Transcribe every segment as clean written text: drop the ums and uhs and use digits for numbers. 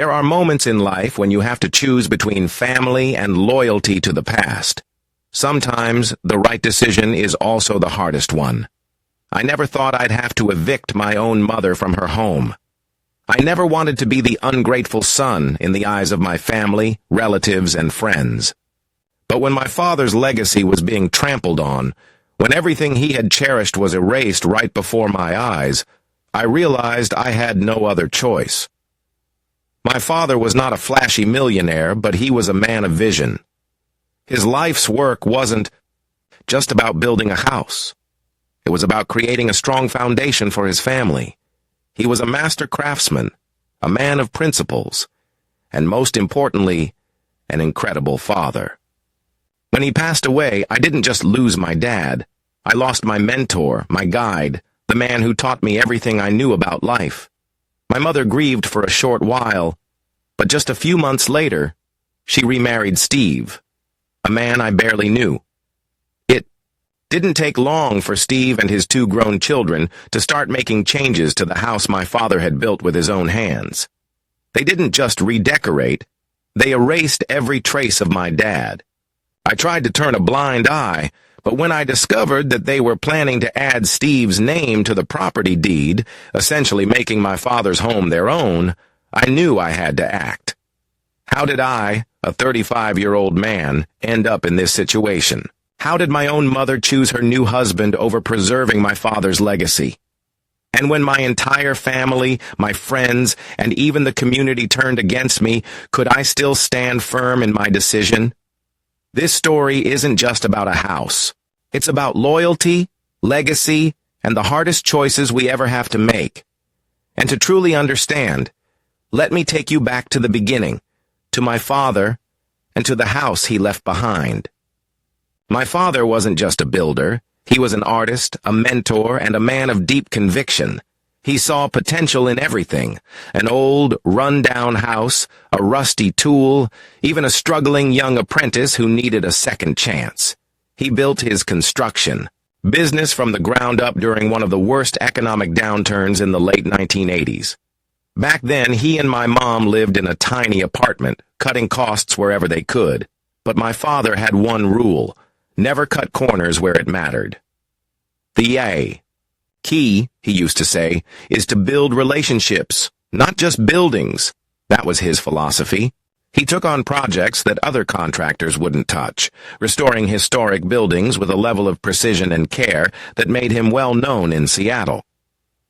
There are moments in life when you have to choose between family and loyalty to the past. Sometimes the right decision is also the hardest one. I never thought I'd have to evict my own mother from her home. I never wanted to be the ungrateful son in the eyes of my family, relatives, and friends. But when my father's legacy was being trampled on, when everything he had cherished was erased right before my eyes, I realized I had no other choice. My father was not a flashy millionaire, but he was a man of vision. His life's work wasn't just about building a house. It was about creating a strong foundation for his family. He was a master craftsman, a man of principles, and most importantly, an incredible father. When he passed away, I didn't just lose my dad. I lost my mentor, my guide, the man who taught me everything I knew about life. My mother grieved for a short while, but just a few months later, she remarried Steve, a man I barely knew. It didn't take long for Steve and his 2 grown children to start making changes to the house my father had built with his own hands. They didn't just redecorate, they erased every trace of my dad. I tried to turn a blind eye, but when I discovered that they were planning to add Steve's name to the property deed, essentially making my father's home their own, I knew I had to act. How did I, a 35-year-old man, end up in this situation? How did my own mother choose her new husband over preserving my father's legacy? And when my entire family, my friends, and even the community turned against me, could I still stand firm in my decision? This story isn't just about a house. It's about loyalty, legacy, and the hardest choices we ever have to make. And to truly understand, let me take you back to the beginning, to my father, and to the house he left behind. My father wasn't just a builder. He was an artist, a mentor, and a man of deep conviction. He saw potential in everything: an old, run-down house, a rusty tool, even a struggling young apprentice who needed a second chance. He built his construction business from the ground up during one of the worst economic downturns in the late 1980s. Back then, he and my mom lived in a tiny apartment, cutting costs wherever they could. But my father had one rule: never cut corners where it mattered. The key, he used to say, is to build relationships, not just buildings. That was his philosophy. He took on projects that other contractors wouldn't touch, restoring historic buildings with a level of precision and care that made him well known in Seattle.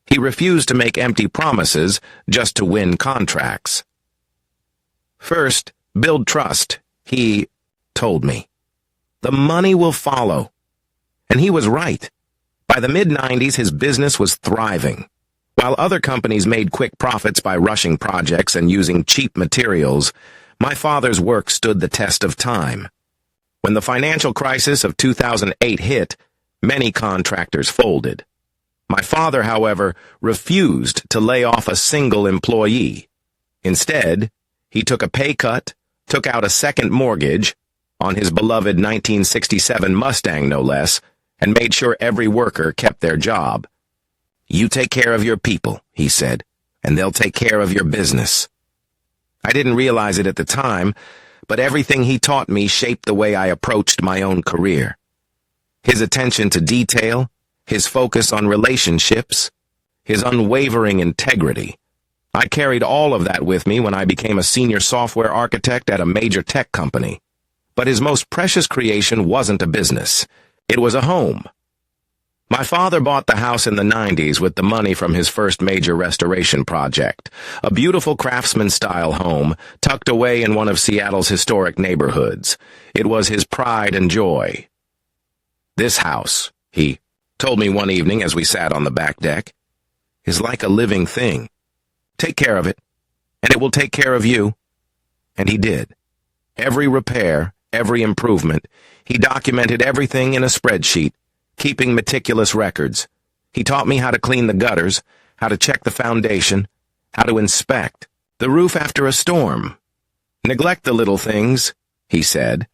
He refused to make empty promises just to win contracts. First, build trust, he told me. The money will follow. And he was right. By the mid-90s, his business was thriving. While other companies made quick profits by rushing projects and using cheap materials, my father's work stood the test of time. When the financial crisis of 2008 hit, many contractors folded. My father, however, refused to lay off a single employee. Instead, he took a pay cut, took out a second mortgage, on his beloved 1967 Mustang no less, and made sure every worker kept their job. "You take care of your people," he said, "and they'll take care of your business." I didn't realize it at the time, but everything he taught me shaped the way I approached my own career. His attention to detail, his focus on relationships, his unwavering integrity. I carried all of that with me when I became a senior software architect at a major tech company. But his most precious creation wasn't a business. It was a home. My father bought the house in the 90s with the money from his first major restoration project, a beautiful craftsman-style home tucked away in one of Seattle's historic neighborhoods. It was his pride and joy. "This house," he told me one evening as we sat on the back deck, "is like a living thing. Take care of it, and it will take care of you." And he did. Every repair, every improvement, he documented everything in a spreadsheet, keeping meticulous records. He taught me how to clean the gutters, how to check the foundation, how to inspect the roof after a storm. "Neglect the little things," he said,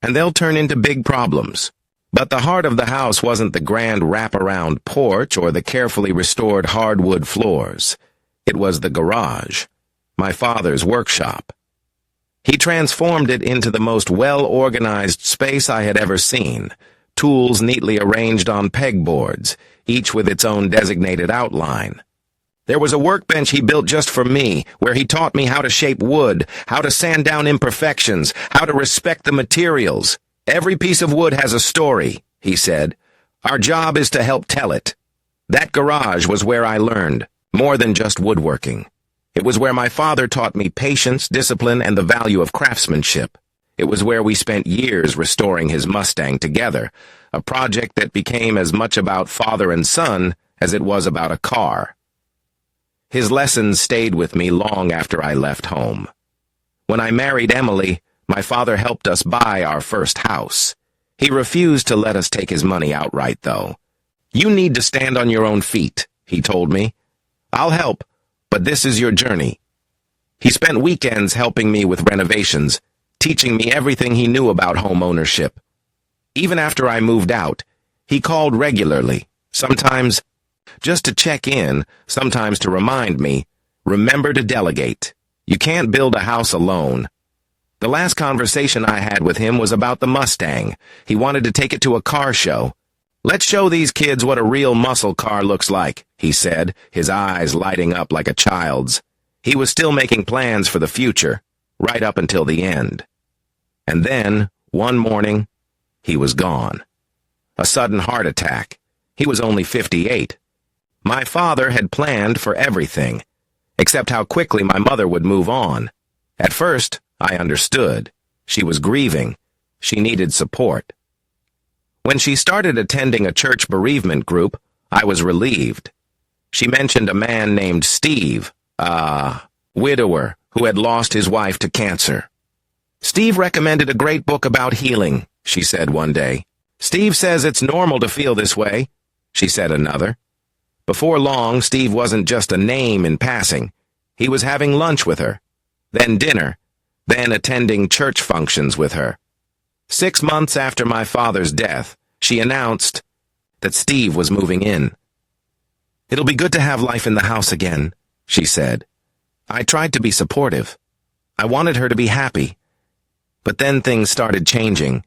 "and they'll turn into big problems." But the heart of the house wasn't the grand wraparound porch or the carefully restored hardwood floors. It was the garage. my father's workshop. He transformed it into the most well-organized space I had ever seen, tools neatly arranged on pegboards, each with its own designated outline. There was a workbench he built just for me, where he taught me how to shape wood, how to sand down imperfections, how to respect the materials. Every piece of wood has a story, he said. Our job is to help tell it. That garage was where I learned, more than just woodworking. It was where my father taught me patience, discipline, and the value of craftsmanship. It was where we spent years restoring his Mustang together, a project that became as much about father and son as it was about a car. His lessons stayed with me long after I left home. When I married Emily, my father helped us buy our first house. He refused to let us take his money outright, though. You need to stand on your own feet, he told me. I'll help, but this is your journey. He spent weekends helping me with renovations, teaching me everything he knew about home ownership. Even after I moved out, he called regularly, sometimes just to check in, sometimes to remind me, remember to delegate. You can't build a house alone. The last conversation I had with him was about the Mustang. He wanted to take it to a car show. Let's show these kids what a real muscle car looks like, he said, his eyes lighting up like a child's. He was still making plans for the future, right up until the end. And then, one morning, he was gone. A sudden heart attack. He was only 58. My father had planned for everything, except how quickly my mother would move on. At first, I understood. She was grieving. She needed support. When she started attending a church bereavement group, I was relieved. She mentioned a man named Steve, a widower who had lost his wife to cancer. Steve recommended a great book about healing, she said one day. Steve says it's normal to feel this way, she said another. Before long, Steve wasn't just a name in passing. He was having lunch with her, then dinner, then attending church functions with her. 6 months after my father's death, she announced that Steve was moving in. It'll be good to have life in the house again, she said. I tried to be supportive. I wanted her to be happy. But then things started changing.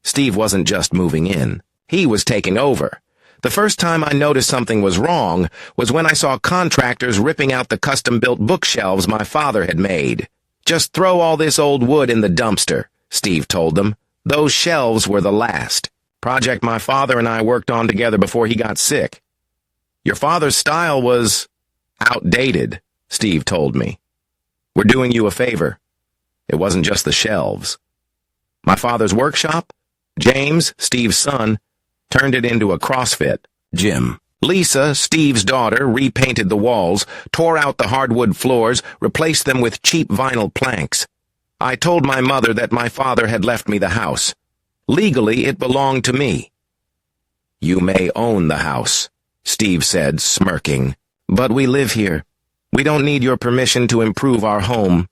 Steve wasn't just moving in. He was taking over. The first time I noticed something was wrong was when I saw contractors ripping out the custom-built bookshelves my father had made. Just throw all this old wood in the dumpster, Steve told them. Those shelves were the last. Project my father and I worked on together before he got sick. Your father's style was outdated, Steve told me. We're doing you a favor. It wasn't just the shelves. My father's workshop, James, Steve's son, turned it into a CrossFit gym. Lisa, Steve's daughter, repainted the walls, tore out the hardwood floors, replaced them with cheap vinyl planks. I told my mother that my father had left me the house. Legally, it belonged to me. You may own the house, Steve said, smirking. But we live here. We don't need your permission to improve our home.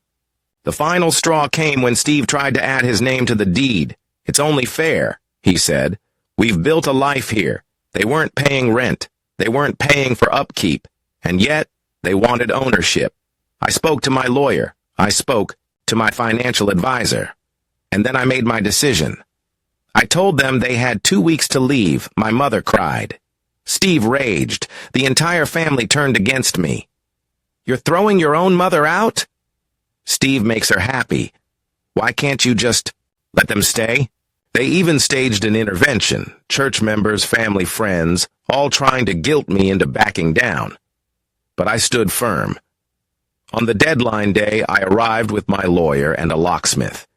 The final straw came when Steve tried to add his name to the deed. It's only fair, he said. We've built a life here. They weren't paying rent. They weren't paying for upkeep. And yet, they wanted ownership. I spoke to my lawyer. I spoke to my financial advisor. And then I made my decision. I told them they had 2 weeks to leave. My mother cried. Steve raged. The entire family turned against me. You're throwing your own mother out? Steve makes her happy. Why can't you just let them stay? They even staged an intervention, church members, family, friends, all trying to guilt me into backing down. But I stood firm. On the deadline day, I arrived with my lawyer and a locksmith.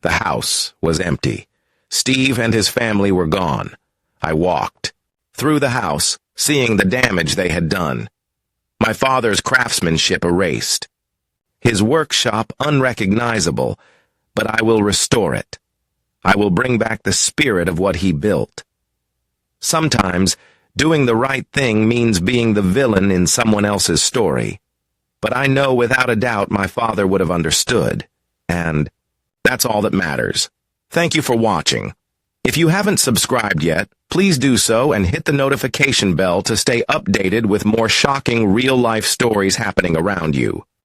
The house was empty. Steve and his family were gone. I walked through the house, seeing the damage they had done. My father's craftsmanship erased. His workshop unrecognizable, but I will restore it. I will bring back the spirit of what he built. Sometimes, doing the right thing means being the villain in someone else's story. But I know without a doubt my father would have understood. And that's all that matters. Thank you for watching. If you haven't subscribed yet, please do so and hit the notification bell to stay updated with more shocking real-life stories happening around you.